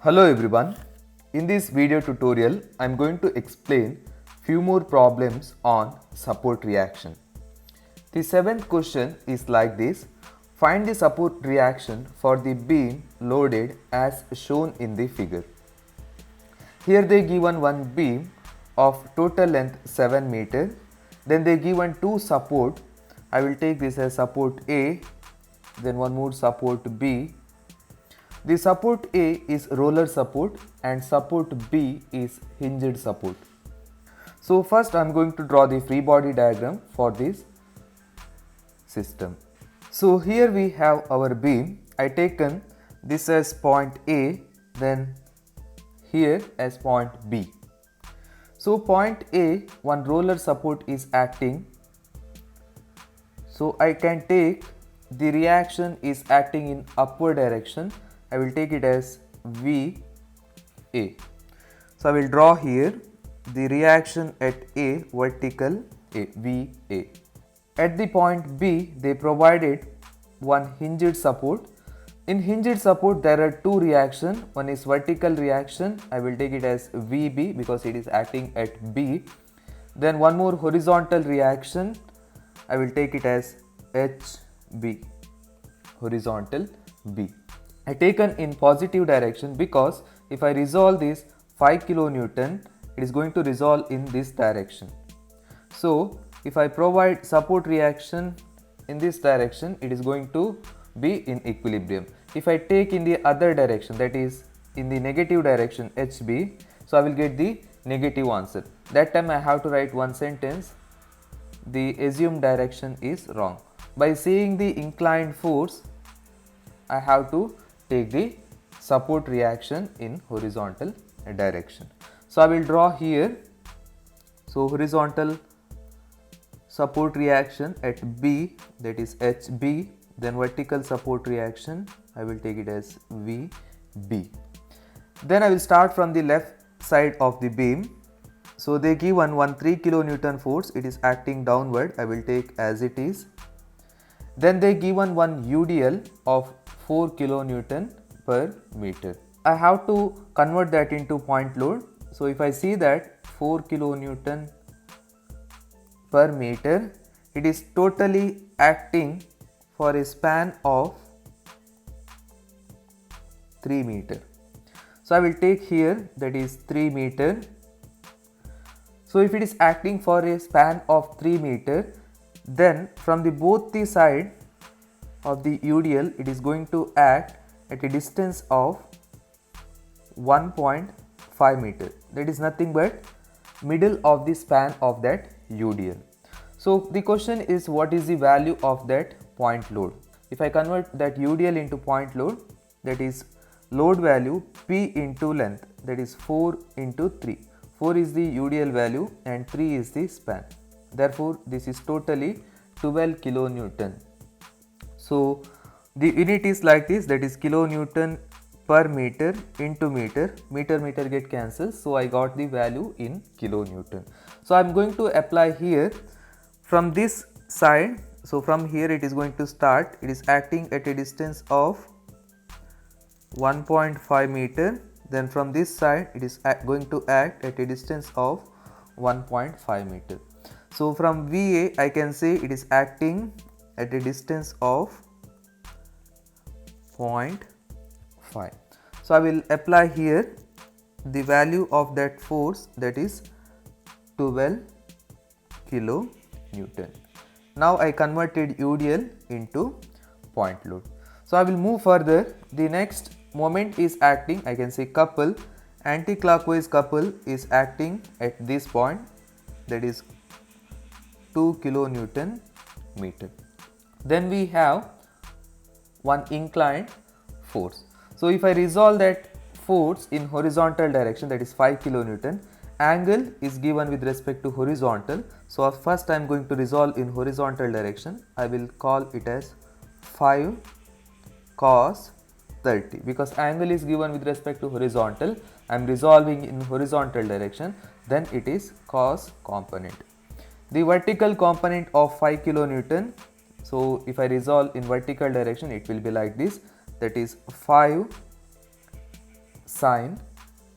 Hello everyone. In this video tutorial, I am going to explain few more problems on support reaction. The seventh question is like this. Find the support reaction for the beam loaded as shown in the figure. Here they given one beam of total length 7 meter. Then they given two support. I will take this as support A, then one more support B. The support A is roller support and support B is hinged support. So first I am going to draw the free body diagram for this system. So here we have our beam. I taken this as point A, then here as point B. So point A, one roller support is acting. So I can take the reaction is acting in upward direction. I will take it as VA. So I will draw here the reaction at A, vertical A, VA. At the point B, they provided one hinged support. In hinged support, there are two reactions. One is vertical reaction. I will take it as VB because it is acting at B. Then one more horizontal reaction. I will take it as HB, horizontal B. I taken in positive direction because if I resolve this 5 kilonewton, it is going to resolve in this direction. So if I provide support reaction in this direction, it is going to be in equilibrium. If I take in the other direction, that is in the negative direction HB, so I will get the negative answer. That time I have to write one sentence, the assumed direction is wrong. By seeing the inclined force, I have to take the support reaction in horizontal direction. So I will draw here. So horizontal support reaction at B, that is HB, then vertical support reaction, I will take it as VB. Then I will start from the left side of the beam. So they give one 3 kilonewton force, it is acting downward, I will take as it is. Then they given one UDL of 4 kilonewton per meter. I have to convert that into point load. So if I see that 4 kilonewton per meter, it is totally acting for a span of 3 meter. So I will take here, that is 3 meter. So if it is acting for a span of 3 meter, then from the both the side of the UDL, it is going to act at a distance of 1.5 meter. That is nothing but middle of the span of that UDL. So the question is, what is the value of that point load? If I convert that UDL into point load, that is load value P into length, that is 4 into 3. 4 is the UDL value and 3 is the span. Therefore, this is totally 12 kilonewton. So the unit is like this, that is kilonewton per meter into meter. Meter get cancelled. So I got the value in kilonewton. So I am going to apply here from this side. So from here it is going to start. It is acting at a distance of 1.5 meter. Then from this side it is going to act at a distance of 1.5 meter. So from VA I can say it is acting at a distance of 0.5. So I will apply here the value of that force, that is 12 kilonewton. Now I converted UDL into point load. So I will move further. The next moment is acting, I can say couple, anti-clockwise couple is acting at this point, that is 2 kilonewton meter. Then we have one inclined force. So if I resolve that force in horizontal direction, that is 5 kilonewton, angle is given with respect to horizontal. So first I am going to resolve in horizontal direction. I will call it as 5 cos 30 because angle is given with respect to horizontal. I am resolving in horizontal direction, then it is cos component. The vertical component of 5 kilonewton, so if I resolve in vertical direction, it will be like this, that is 5 sine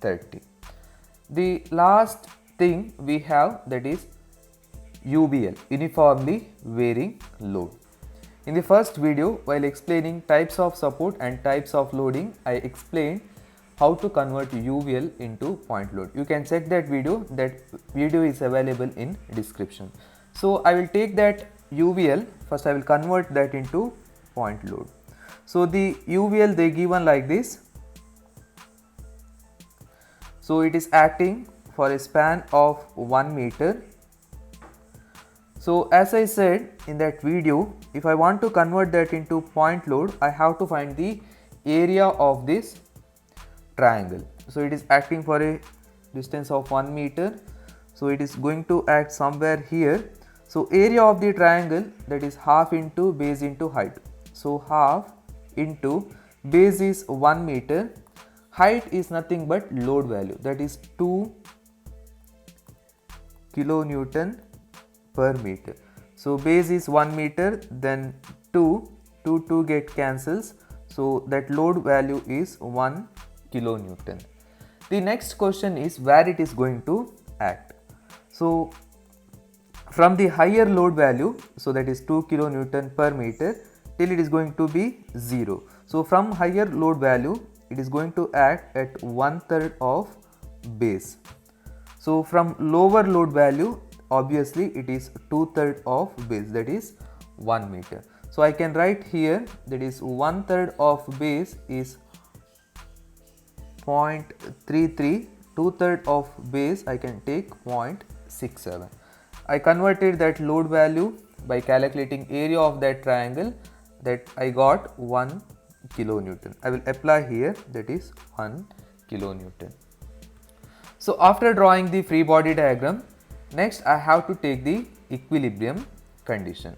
30. The last thing we have, that is UVL, uniformly varying load. In the first video, while explaining types of support and types of loading, I explained how to convert UVL into point load. You can check that video. That video is available in description. So I will take that UVL, first I will convert that into point load. So the UVL they given like this. So it is acting for a span of 1 meter. So as I said in that video, if I want to convert that into point load, I have to find the area of this triangle. So it is acting for a distance of 1 meter. So it is going to act somewhere here. So area of the triangle, that is half into base into height. So half into base is 1 meter. Height is nothing but load value, that is 2 kilonewton per meter. So base is 1 meter, then 2 get cancels. So that load value is 1 kilonewton. The next question is where it is going to act. So from the higher load value, so that is 2 kilonewton per meter, till it is going to be 0. So from higher load value, it is going to act at 1/3 of base. So from lower load value, obviously it is 2/3 of base, that is 1 meter. So I can write here, that is 1/3 of base is 0.33, 2/3 of base I can take 0.67. I converted that load value by calculating area of that triangle, that I got 1 kilonewton. I will apply here, that is 1 kilonewton. So after drawing the free body diagram, next I have to take the equilibrium condition.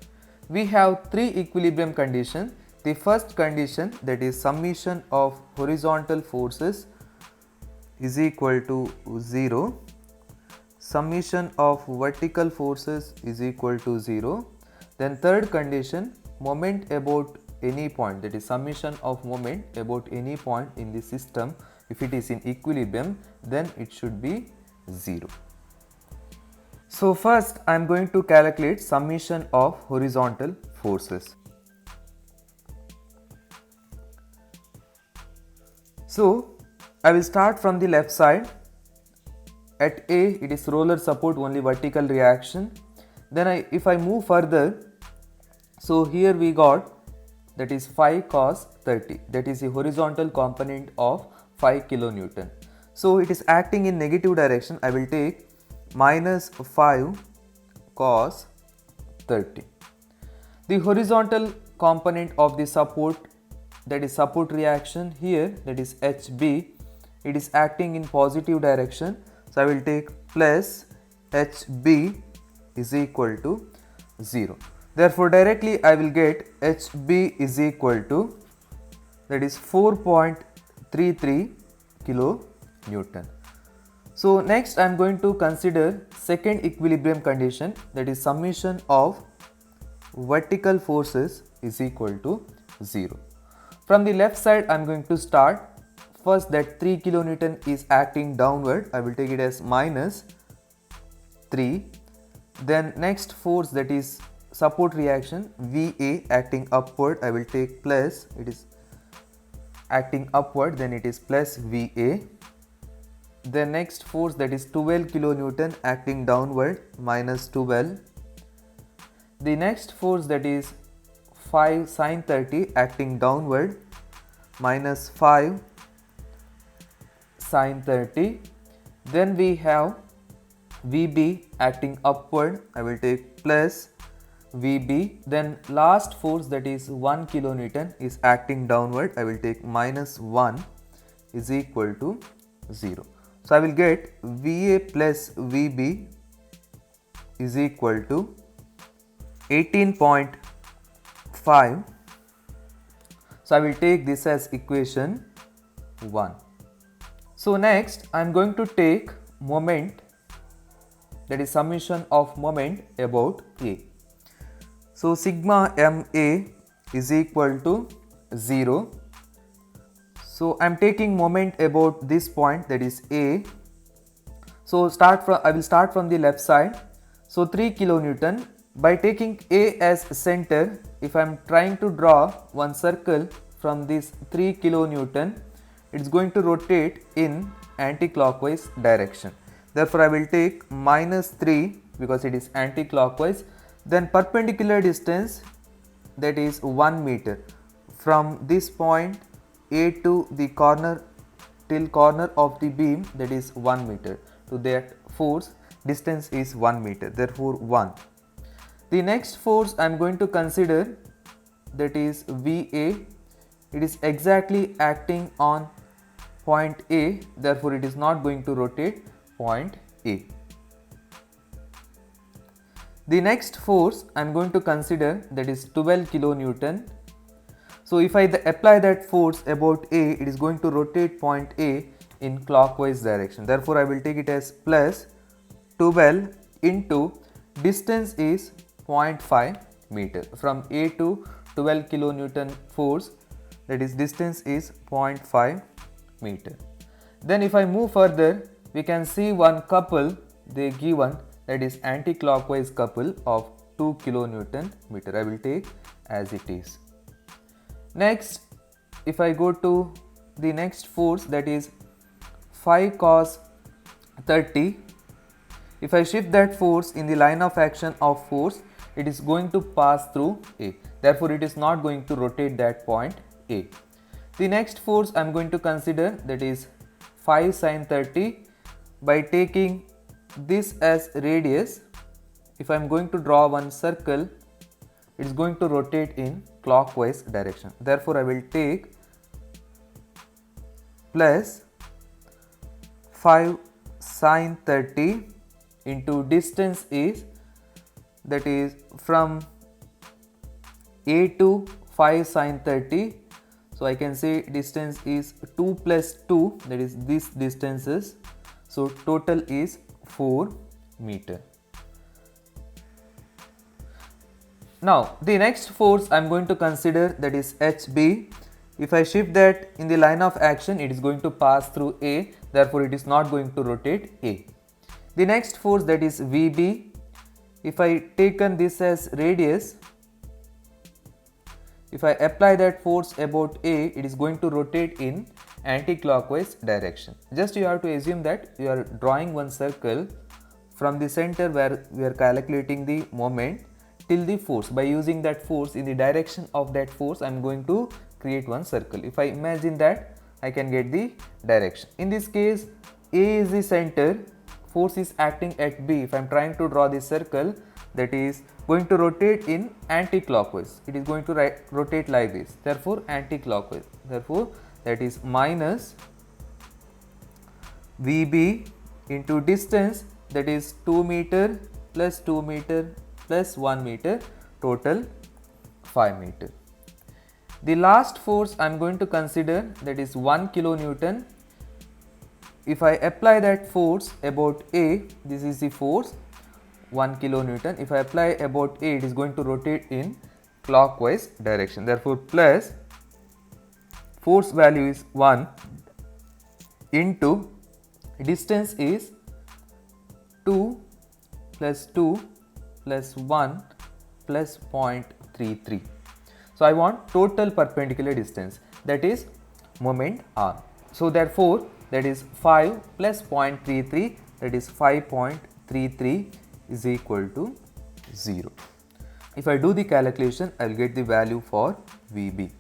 We have 3 equilibrium conditions. The first condition, that is summation of horizontal forces is equal to 0. Summation of vertical forces is equal to 0. Then third condition, moment about any point, that is summation of moment about any point in the system, if it is in equilibrium, then it should be 0. So first I am going to calculate summation of horizontal forces. So I will start from the left side. At A, it is roller support, only vertical reaction. Then if I move further, so here we got, that is 5 cos 30, that is the horizontal component of 5 kilonewton. So it is acting in negative direction. I will take minus 5 cos 30. The horizontal component of the support, that is support reaction here, that is HB, it is acting in positive direction. So I will take plus HB is equal to 0. Therefore directly I will get HB is equal to, that is 4.33 kilonewton. So next I am going to consider second equilibrium condition, that is summation of vertical forces is equal to 0. From the left side I am going to start. First, that 3 kilonewton is acting downward, I will take it as minus 3. Then next force, that is support reaction VA acting upward, I will take plus, it is acting upward, then it is plus VA. The next force, that is 12 kilonewton acting downward, minus 12. The next force, that is 5 sin 30 acting downward, minus 5 sin 30. Then we have VB acting upward, I will take plus VB. Then last force, that is 1 kilonewton is acting downward, I will take minus 1 is equal to 0. So I will get VA plus VB is equal to 18.5. So I will take this as equation 1. So next I am going to take moment, that is summation of moment about A. So sigma MA is equal to 0. So I am taking moment about this point, that is A. So I will start from the left side. So 3 kilonewton. By taking A as center, if I am trying to draw one circle from this 3 kilonewton, it is going to rotate in anti-clockwise direction. Therefore I will take -3 because it is anti-clockwise. Then perpendicular distance, that is 1 meter from this point A to the corner till corner of the beam, that is 1 meter. To that force, distance is 1 meter, therefore 1. The next force I am going to consider, that is VA. It is exactly acting on point A, therefore it is not going to rotate point A. The next force I am going to consider, that is 12 kilonewton. So if I apply that force about A, it is going to rotate point A in clockwise direction. Therefore I will take it as plus 12 into distance is 0.5 meter. From A to 12 kilonewton force, that is distance is 0.5 meter. Then if I move further, we can see one couple they given, that is anti-clockwise couple of 2 kilonewton meter. I will take as it is. Next, if I go to the next force, that is 5 cos 30. If I shift that force in the line of action of force, it is going to pass through A. Therefore it is not going to rotate that point A. The next force I am going to consider, that is 5 sin 30. By taking this as radius, if I am going to draw one circle, it is going to rotate in clockwise direction. Therefore I will take plus 5 sin 30 into distance is, that is from A to 5 sin 30. So I can say distance is 2 plus 2, that is this distances. So total is 4 meter. Now the next force I am going to consider, that is HB. If I shift that in the line of action, it is going to pass through A, therefore it is not going to rotate A. The next force, that is VB. If I taken this as radius, if I apply that force about A, it is going to rotate in anti-clockwise direction. Just you have to assume that you are drawing one circle from the center where we are calculating the moment till the force. By using that force in the direction of that force, I am going to create one circle. If I imagine that, I can get the direction. In this case, A is the center, force is acting at B. If I am trying to draw this circle, that is going to rotate in anti-clockwise. It is going to rotate like this, therefore anti-clockwise. Therefore that is minus VB into distance, that is 2 meter plus 2 meter plus 1 meter, total 5 meter. The last force I am going to consider, that is 1 kilonewton. If I apply that force about A, this is the force 1 kilonewton. If I apply about A, it is going to rotate in clockwise direction. Therefore plus force value is 1 into distance is 2 plus 2 plus 1 plus 0.33. So I want total perpendicular distance, that is moment R. So therefore that is 5 plus 0.33, that is 5.33 is equal to 0. If I do the calculation, I will get the value for VB.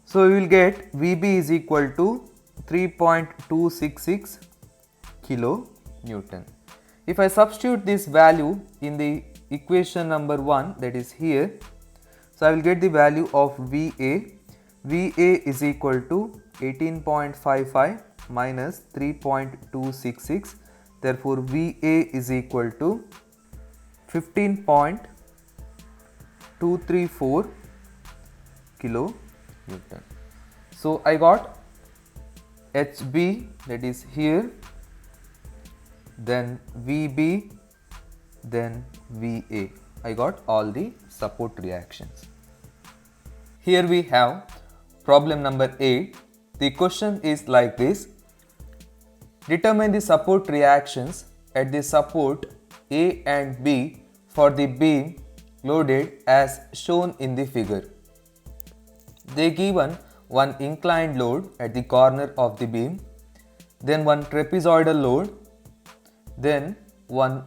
So we will get VB is equal to 3.266 kilonewton. If I substitute this value in the equation number 1, that is here, so I will get the value of VA. VA is equal to 18.55 minus 3.266. Therefore VA is equal to 15.234 kilonewton. So I got HB, that is here, then VB, then VA. I got all the support reactions. Here we have problem number 8. The question is like this. Determine the support reactions at the support A and B for the beam loaded as shown in the figure. They given one inclined load at the corner of the beam, then one trapezoidal load, then one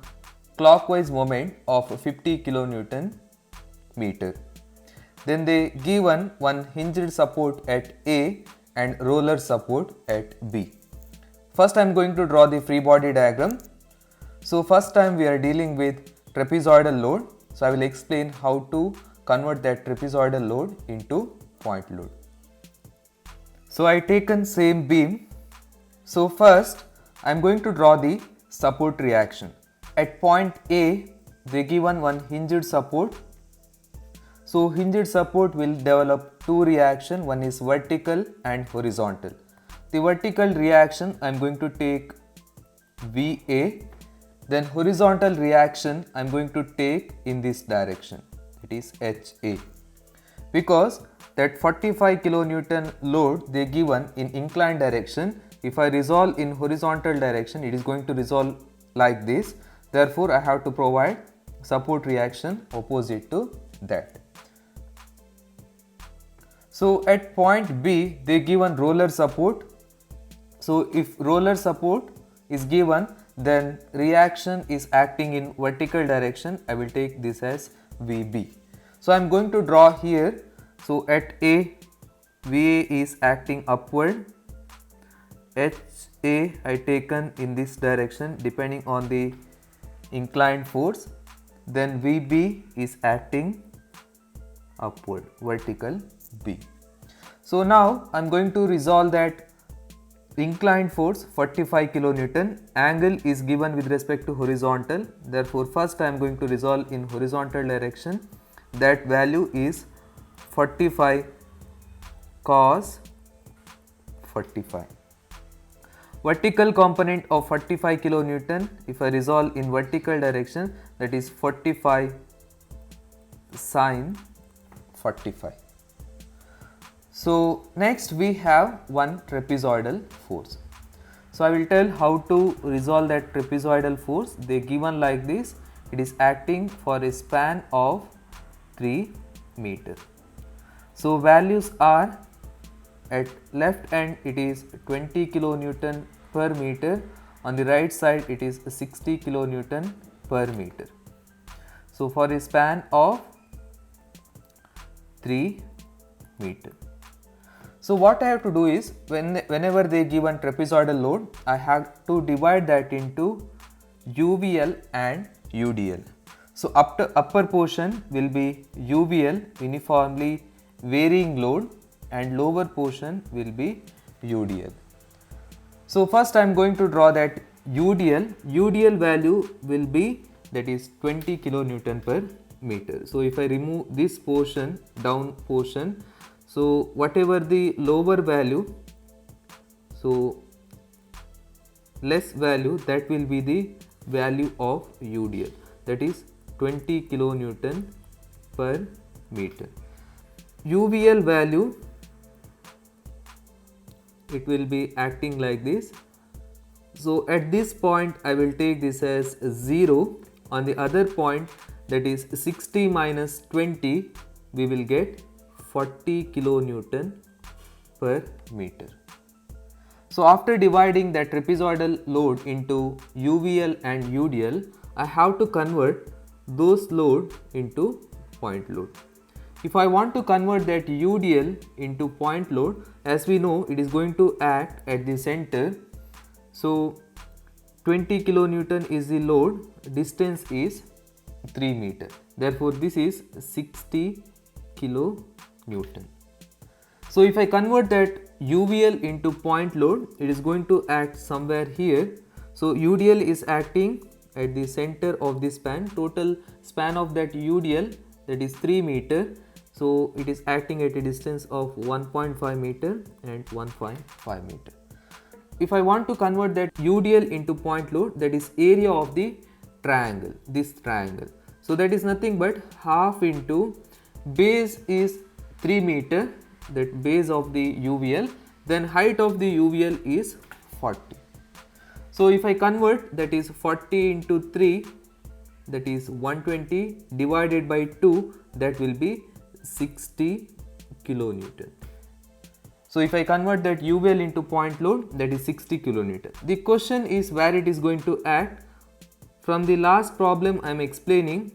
clockwise moment of 50 kilonewton meter. Then they given one hinged support at A and roller support at B. First I am going to draw the free body diagram. So first time we are dealing with trapezoidal load. So I will explain how to convert that trapezoidal load into point load. So I taken same beam. So first I am going to draw the support reaction. At point A they given one hinged support. So hinged support will develop two reactions, one is vertical and horizontal. The vertical reaction I am going to take VA, then horizontal reaction I am going to take in this direction, it is HA. Because that 45 kilonewton load they given in inclined direction, if I resolve in horizontal direction it is going to resolve like this. Therefore I have to provide support reaction opposite to that. So at point B they given roller support. So if roller support is given, then reaction is acting in vertical direction. I will take this as VB. So I am going to draw here. So at A, VA is acting upward. HA I taken in this direction depending on the inclined force. Then VB is acting upward, vertical B. So now I am going to resolve that inclined force 45 kilonewton, angle is given with respect to horizontal. Therefore first I am going to resolve in horizontal direction. That value is 45 cos 45. Vertical component of 45 kilonewton, if I resolve in vertical direction, that is 45 sin 45. So next we have one trapezoidal force. So I will tell how to resolve that trapezoidal force. They given like this. It is acting for a span of 3 meter. So values are at left end it is 20 kilonewton per meter. On the right side it is 60 kilonewton per meter. So for a span of 3 meter. So what I have to do is, whenever they given trapezoidal load, I have to divide that into UVL and UDL. So upper portion will be UVL, uniformly varying load, and lower portion will be UDL. So first I am going to draw that UDL. UDL value will be, that is 20 kilonewton per meter. So if I remove this portion, down portion, so whatever the lower value, so less value, that will be the value of UDL, that is 20 kilonewton per meter. UVL value, it will be acting like this. So at this point I will take this as 0. On the other point, that is 60 minus 20, we will get 40 kilonewton per meter. So after dividing that trapezoidal load into UVL and UDL, I have to convert those load into point load. If I want to convert that UDL into point load, as we know it is going to act at the center. So 20 kilonewton is the load, distance is 3 meter. Therefore this is 60 kilonewton. So if I convert that UVL into point load, it is going to act somewhere here. So UDL is acting at the center of the span. Total span of that UDL, that is 3 meter. So it is acting at a distance of 1.5 meter and 1.5 meter. If I want to convert that UDL into point load, that is area of the triangle, this triangle. So that is nothing but half into base is 3 meter that base of the UVL, then height of the UVL is 40. So if I convert, that is 40 into 3, that is 120 divided by 2, that will be 60 kilonewton. So if I convert that UVL into point load, that is 60 kilonewton. The question is where it is going to act. From the last problem I am explaining,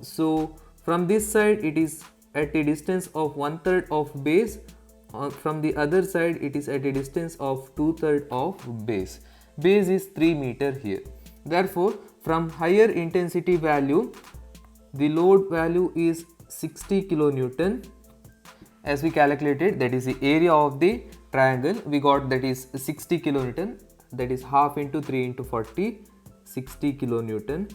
so from this side it is at a distance of 1/3 of base, from the other side it is at a distance of 2/3 of base. Base is 3 meter here. Therefore, from higher intensity value, the load value is 60 kilonewton. As we calculated, that is the area of the triangle, we got that is 60 kilonewton, that is half into 3 into 40, 60 kilonewton.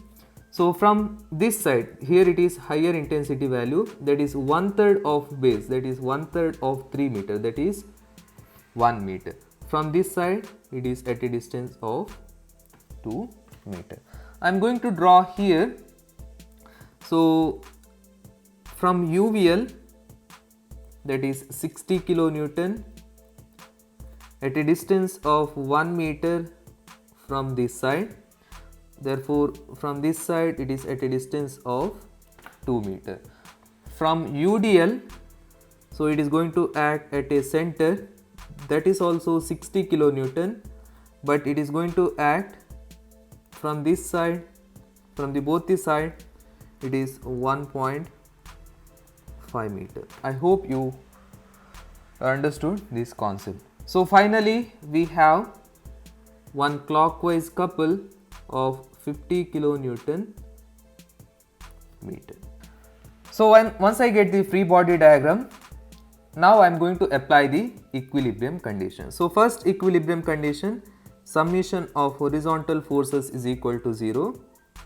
So from this side, here it is higher intensity value, that is 1/3 of base, that is 1/3 of 3 meter, that is 1 meter. From this side, it is at a distance of 2 meter. I am going to draw here. So from UVL, that is 60 kilonewton at a distance of 1 meter from this side. Therefore, from this side it is at a distance of 2 meter. From UDL, so it is going to act at a center, that is also 60 kilonewton, but it is going to act from this side, from the both the side, it is 1.5 meter. I hope you understood this concept. So finally we have one clockwise couple of 50 kilonewton meter. So once I get the free body diagram, now I am going to apply the equilibrium condition. So first equilibrium condition, summation of horizontal forces is equal to 0.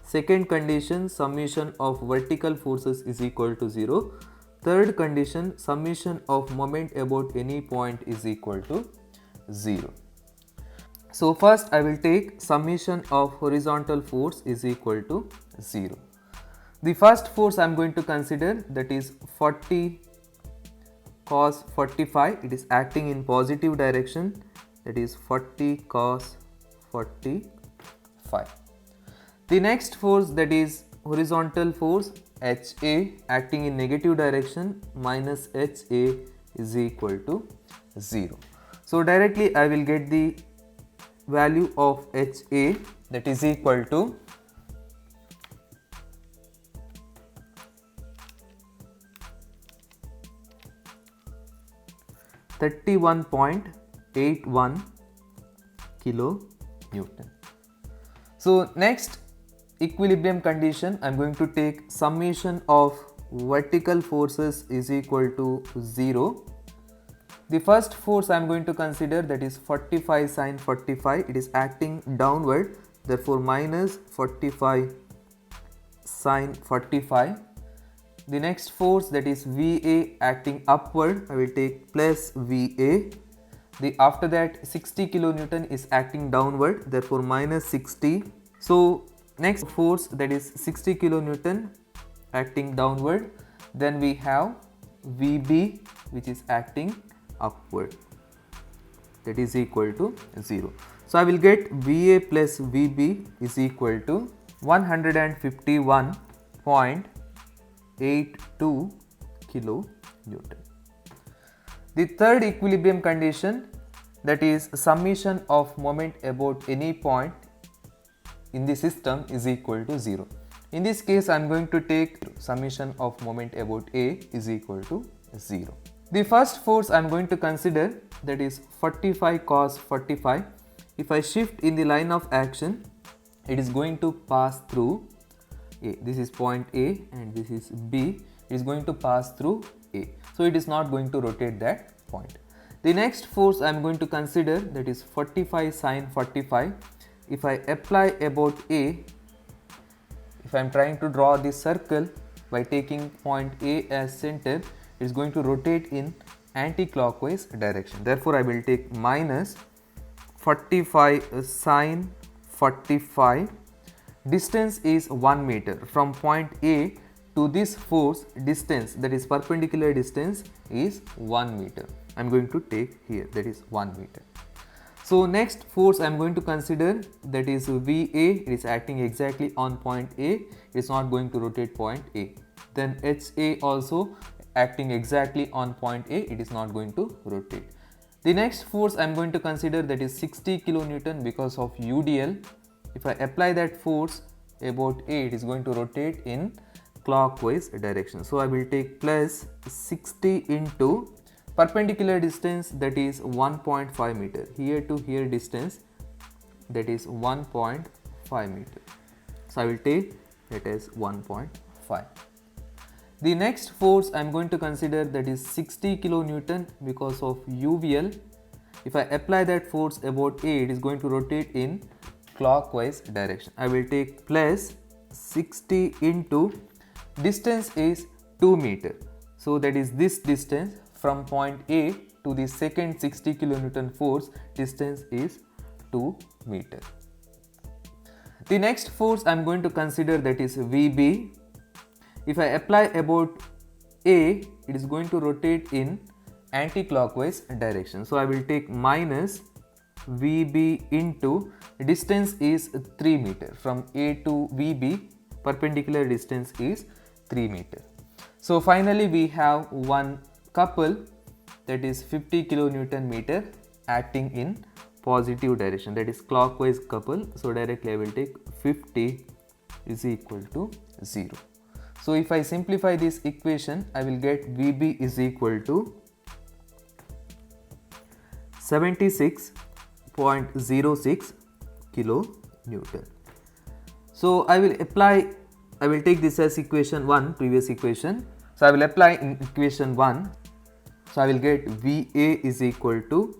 Second condition, summation of vertical forces is equal to 0. Third condition, summation of moment about any point is equal to 0. So first I will take summation of horizontal force is equal to 0. The first force I am going to consider, that is 40 cos 45, it is acting in positive direction, that is 40 cos 45. The next force, that is horizontal force HA, acting in negative direction, minus HA is equal to 0. So directly I will get the value of HA, that is equal to 31.81 kilonewton. So next equilibrium condition, I am going to take summation of vertical forces is equal to 0. The first force I am going to consider, that is 45 sin 45, it is acting downward, therefore minus 45 sin 45. The next force, that is VA, acting upward, I will take plus VA. After that 60 kilonewton is acting downward, therefore minus 60. So next force, that is 60 kilonewton acting downward, then we have VB, which is acting upward, that is equal to 0. So I will get VA plus VB is equal to 151.82 kilonewton. The third equilibrium condition, that is summation of moment about any point in the system is equal to 0. In this case I am going to take summation of moment about A is equal to 0. The first force I am going to consider, that is 45 cos 45. If I shift in the line of action, it is going to pass through A. This is point A and this is B. It is going to pass through A. So it is not going to rotate that point. The next force I am going to consider, that is 45 sin 45. If I apply about A, if I am trying to draw this circle by taking point A as center, it is going to rotate in anti-clockwise direction. Therefore I will take minus 45 sin 45. Distance is 1 meter from point A to this force distance, that is perpendicular distance, is 1 meter. I am going to take here, that is 1 meter. So next force I am going to consider, that is VA. It is acting exactly on point A. It is not going to rotate point A. Then HA also acting exactly on point A. It is not going to rotate. The next force I am going to consider, that is 60 kilonewton because of UDL. If I apply that force about A, it is going to rotate in clockwise direction. So I will take plus 60 into perpendicular distance, that is 1.5 meter. Here to here distance, that is 1.5 meter. So I will take that as 1.5. The next force I am going to consider, that is 60 kilonewton because of UVL. If I apply that force about A, it is going to rotate in clockwise direction. I will take plus 60 into distance is 2 meter. So that is this distance from point A to the second 60 kilonewton force distance is 2 meter. The next force I am going to consider, that is VB. If I apply about A, it is going to rotate in anti-clockwise direction. So I will take minus VB into distance is 3 meter. From A to VB, perpendicular distance is 3 meter. So finally we have one couple, that is 50 kilonewton meter acting in positive direction, that is clockwise couple. So directly I will take 50 is equal to 0. So if I simplify this equation, I will get VB is equal to 76.06 kilonewton. So I will take this as equation 1, previous equation. So I will apply in equation 1. So I will get VA is equal to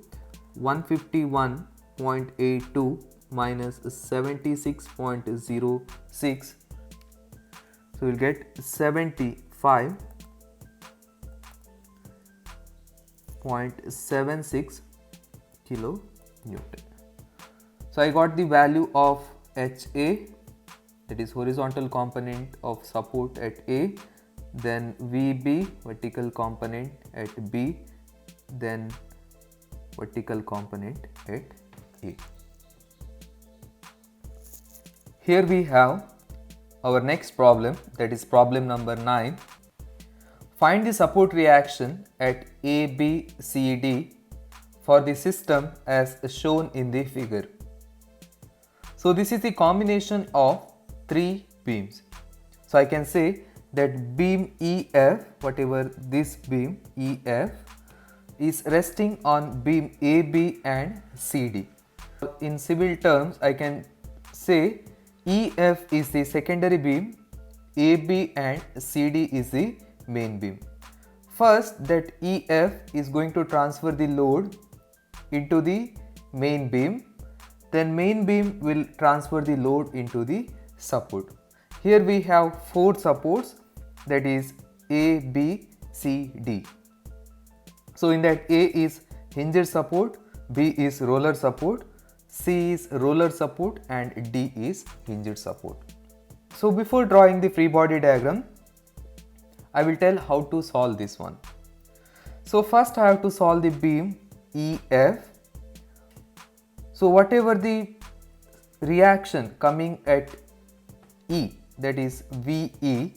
151.82 minus 76.06. So we will get 75.76 kilonewton. So I got the value of HA, that is horizontal component of support at A, then VB, vertical component at B, then vertical component at A. Here we have our next problem, that is problem number 9. Find the support reaction at ABCD for the system as shown in the figure. So this is the combination of 3 beams. So I can say that beam EF, whatever this beam EF, is resting on beam AB and CD. In civil terms, I can say EF is the secondary beam, AB and CD is the main beam. First, that EF is going to transfer the load into the main beam, then main beam will transfer the load into the support. Here we have 4 supports, that is A, B, C, D. So in that A is hinged support, B is roller support, C is roller support and D is hinged support. So before drawing the free body diagram, I will tell how to solve this one. So first I have to solve the beam EF. So whatever the reaction coming at E, that is VE,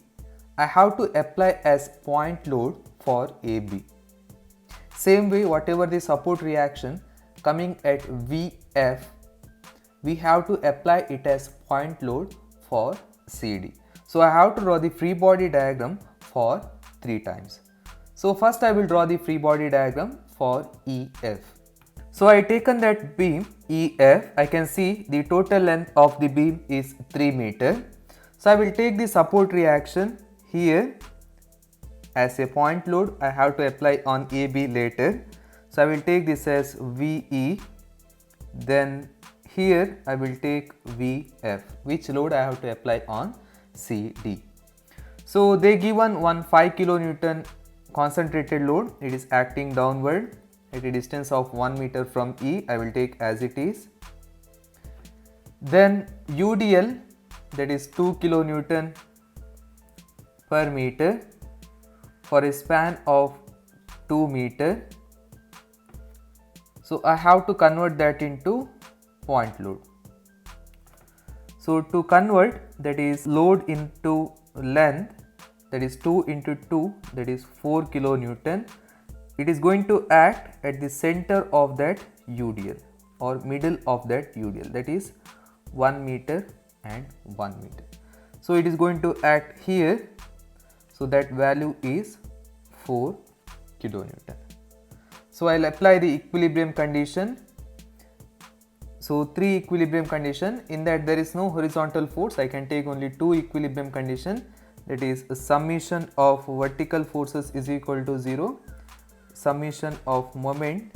I have to apply as point load for AB. Same way, whatever the support reaction coming at VF, we have to apply it as point load for CD. So I have to draw the free body diagram for 3 times. So first I will draw the free body diagram for EF. So I taken that beam EF. I can see the total length of the beam is 3 meter. So I will take the support reaction here as a point load. I have to apply on AB later. So I will take this as VE. Then here I will take VF, which load I have to apply on CD. So they given one 5 kilonewton concentrated load. It is acting downward at a distance of 1 meter from E. I will take as it is. Then UDL, that is 2 kilonewton per meter for a span of 2 meter. So I have to convert that into point load. So to convert, that is load into length, that is 2 into 2, that is 4 kilonewton. It is going to act at the center of that UDL or middle of that UDL, that is 1 meter and 1 meter. So it is going to act here. So that value is 4 kilonewton. So I'll apply the equilibrium condition. So 3 equilibrium condition, in that there is no horizontal force. I can take only 2 equilibrium condition, that is summation of vertical forces is equal to 0, summation of moment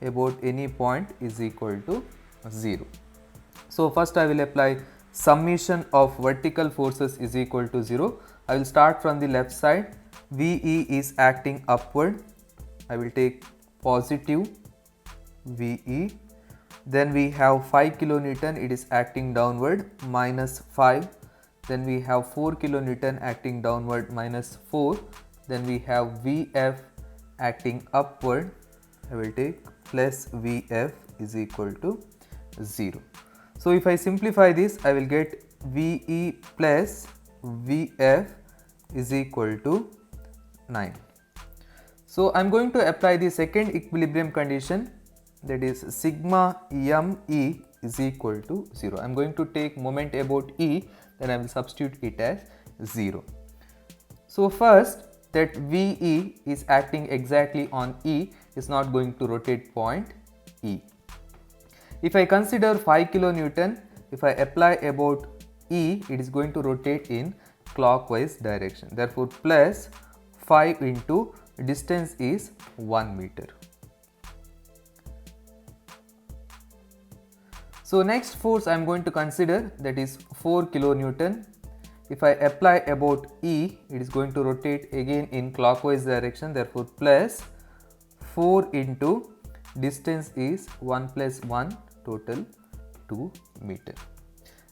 about any point is equal to 0. So first I will apply summation of vertical forces is equal to 0. I will start from the left side. VE is acting upward. I will take positive VE. Then we have 5 kilonewton, it is acting downward, minus 5. Then we have 4 kilonewton acting downward, minus 4. Then we have VF acting upward. I will take plus VF is equal to 0. So if I simplify this, I will get VE plus VF is equal to 9. So I am going to apply the second equilibrium condition, that is sigma ME is equal to 0. I am going to take moment about E, then I will substitute it as 0. So first, that VE is acting exactly on E, is not going to rotate point E. If I consider 5 kilonewton, if I apply about E, it is going to rotate in clockwise direction. Therefore, plus 5 into distance is 1 meter. So next force I am going to consider, that is 4 kilonewton. If I apply about E, it is going to rotate again in clockwise direction. Therefore, plus 4 into distance is 1 plus 1, total 2 meter.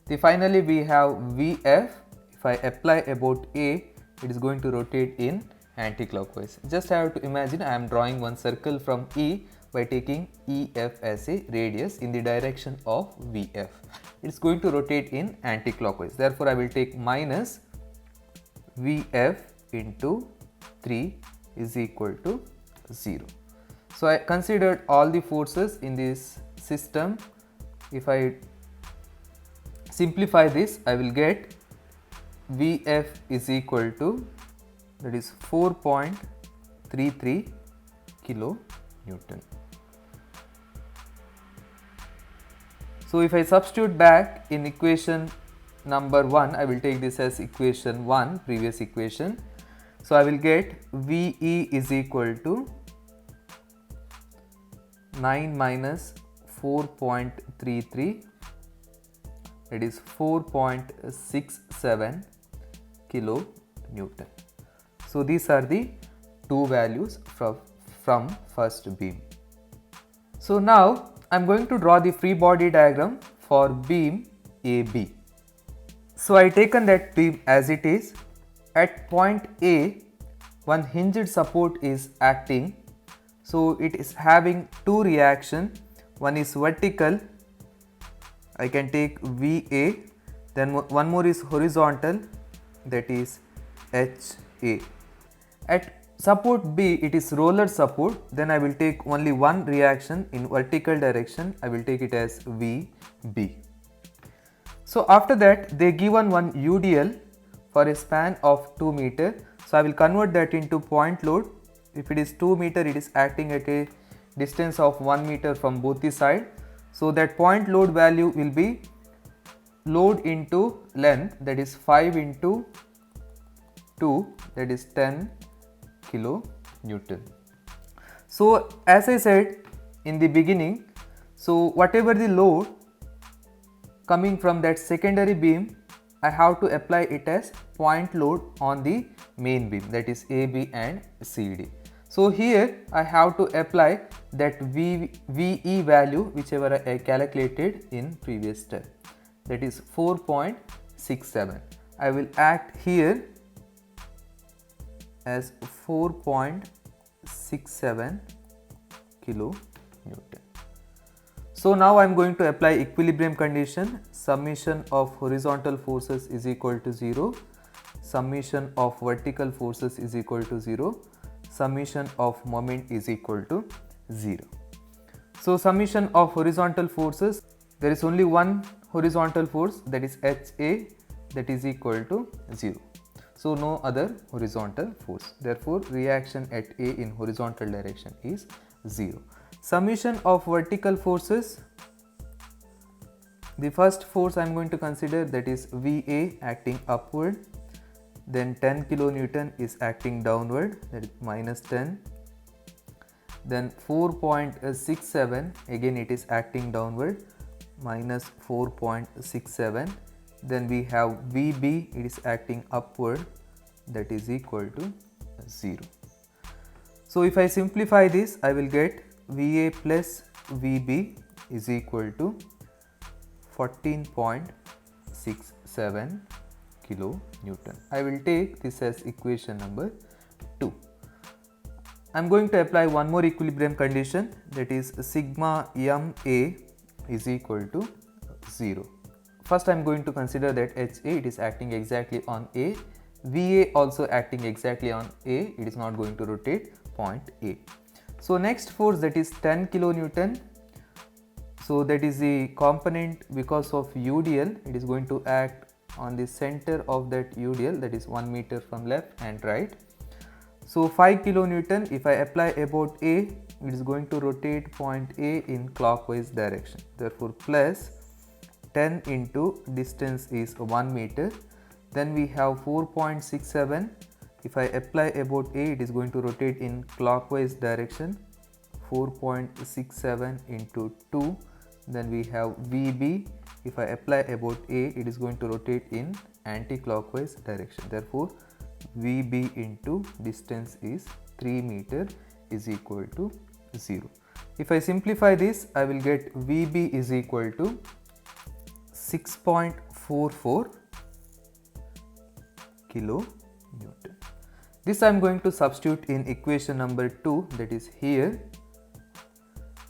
Then finally we have VF. If I apply about A, it is going to rotate in anti-clockwise. Just have to imagine I am drawing one circle from E by taking EF as a radius in the direction of VF. It is going to rotate in anti-clockwise. Therefore, I will take minus VF into 3 is equal to 0. So I considered all the forces in this system. If I simplify this, I will get VF is equal to, that is 4.33 kilonewton. So if I substitute back in equation number 1, I will take this as equation 1, previous equation. So I will get VE is equal to 9 minus 4.33, that is 4.67 kilonewton. So these are the two values from first beam. So now I am going to draw the free body diagram for beam AB. So I taken that beam as it is. At point A, one hinged support is acting. So it is having two reactions. One is vertical, I can take VA, then one more is horizontal, that is HA. At support B, it is roller support, then I will take only one reaction in vertical direction, I will take it as VB. So after that, they given one UDL for a span of 2 meter. So I will convert that into point load. If it is 2 meter, it is acting at a distance of 1 meter from both the side. So that point load value will be load into length, that is 5 into 2, that is 10 kilonewton. So as I said in the beginning, so whatever the load coming from that secondary beam, I have to apply it as point load on the main beam, that is AB and CD. So here I have to apply that VE value whichever I calculated in previous step, that is 4.67. I will act here as 4.67 kilonewton. So now I am going to apply equilibrium condition. Summation of horizontal forces is equal to 0. Summation of vertical forces is equal to 0. Summation of moment is equal to 0. So summation of horizontal forces, there is only one horizontal force, that is HA, that is equal to 0. So no other horizontal force. Therefore reaction at A in horizontal direction is 0. Summation of vertical forces, the first force I am going to consider, that is VA acting upward, then 10 kilonewton is acting downward, that is minus 10, then 4.67, again it is acting downward, minus 4.67, then we have VB, it is acting upward, that is equal to 0. So if I simplify this, I will get VA plus VB is equal to 14.67 kilonewton. I will take this as equation number 2. I am going to apply one more equilibrium condition, that is sigma MA is equal to 0. First I am going to consider that HA, it is acting exactly on A, VA also acting exactly on A, it is not going to rotate point A. So next force, that is 10 kilonewton. So that is the component because of UDL, it is going to act on the center of that UDL, that is 1 meter from left and right. So 5 kilonewton, if I apply about A, it is going to rotate point A in clockwise direction. Therefore plus 10 into distance is 1 meter. Then we have 4.67. If I apply about A, it is going to rotate in clockwise direction. 4.67 into 2. Then we have VB. If I apply about A, it is going to rotate in anti-clockwise direction. Therefore VB into distance is 3 meter is equal to 0. If I simplify this, I will get VB is equal to 6.44 kilonewton. This I am going to substitute in equation number 2, that is here.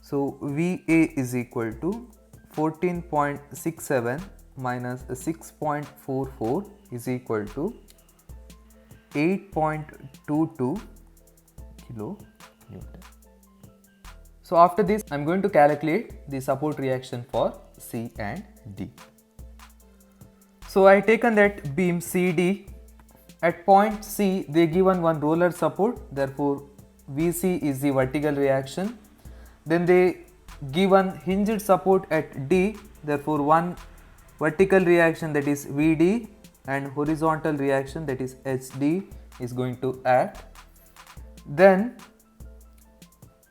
So VA is equal to 14.67 minus 6.44 is equal to 8.22 kilonewton. So after this, I am going to calculate the support reaction for C and D. So I taken that beam CD. At point C, they given one roller support, therefore VC is the vertical reaction. Then they give one hinged support at D, therefore one vertical reaction, that is VD, and horizontal reaction, that is HD, is going to act. Then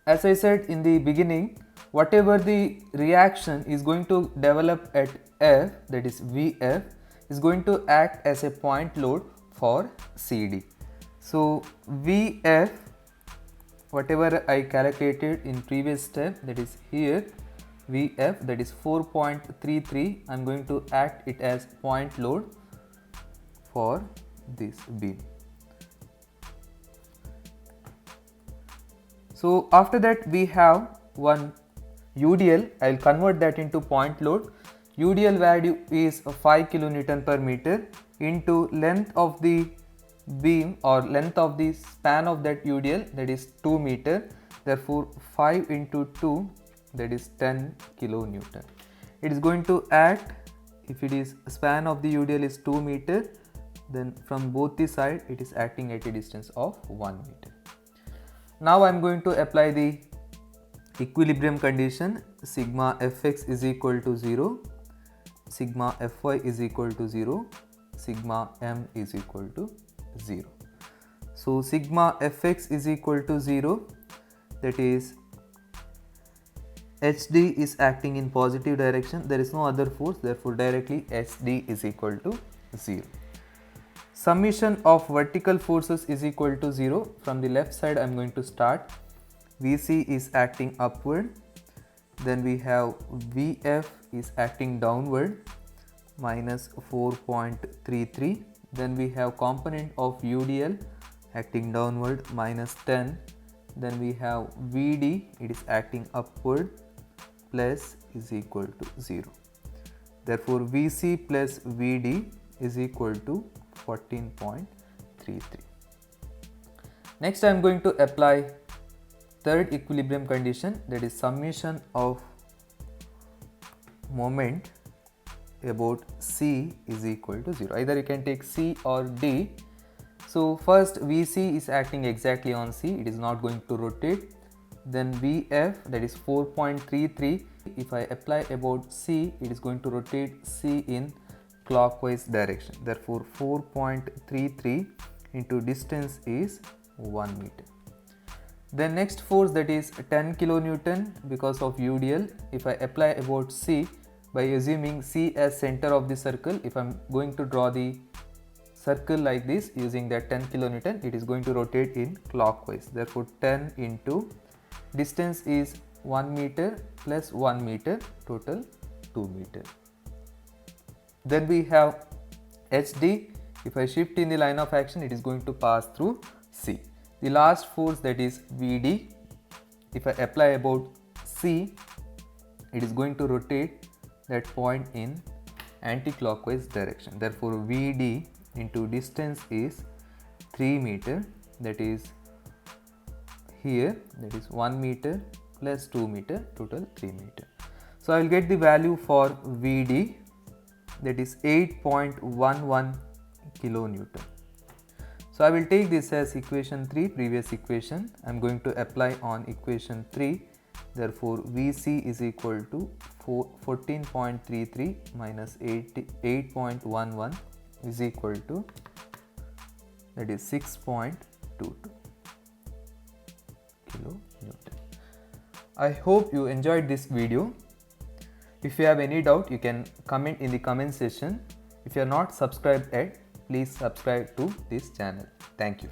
as I said in the beginning, whatever the reaction is going to develop at F, that is VF, is going to act as a point load for CD. So VF, whatever I calculated in previous step, that is here VF, that is 4.33, I am going to act it as point load for this beam. So after that we have one UDL, I will convert that into point load. UDL value is 5 kilonewton per meter into length of the beam or length of the span of that UDL, that is 2 meter. Therefore 5 into 2, that is 10 kilonewton. It is going to act, if it is span of the UDL is 2 meter, then from both the side it is acting at a distance of 1 meter. Now I am going to apply the equilibrium condition. Sigma Fx is equal to 0, sigma Fy is equal to 0, sigma m is equal to 0. So sigma Fx is equal to 0, that is HD is acting in positive direction, there is no other force, therefore directly HD is equal to 0. Summation of vertical forces is equal to 0. From the left side I am going to start. VC is acting upward, then we have VF is acting downward, minus 4.33. Then we have component of UDL acting downward minus 10. Then we have VD, it is acting upward, plus is equal to 0. Therefore, VC plus VD is equal to 14.33. Next, I am going to apply third equilibrium condition, that is summation of moment about C is equal to 0. Either you can take C or D. So first VC is acting exactly on C, it is not going to rotate. Then VF, that is 4.33, if I apply about C, it is going to rotate C in clockwise direction. Therefore 4.33 into distance is 1 meter. Then next force, that is 10 kilonewton because of UDL. If I apply about C, by assuming C as center of the circle, if I am going to draw the circle like this using that 10 kilonewton, it is going to rotate in clockwise. Therefore 10 into distance is 1 meter plus 1 meter, total 2 meter. Then we have HD. If I shift in the line of action, it is going to pass through C. The last force, that is VD, if I apply about C, it is going to rotate that point in anti-clockwise direction. Therefore VD into distance is 3 meter, that is here, that is 1 meter plus 2 meter, total 3 meter. So I will get the value for VD, that is 8.11 kilonewton. So I will take this as equation 3, previous equation. I am going to apply on equation 3. Therefore VC is equal to 14.33 minus 8.11 is equal to, that is 6.22 kilonewton. I hope you enjoyed this video. If you have any doubt, you can comment in the comment section. If you are not subscribed yet, please subscribe to this channel. Thank you.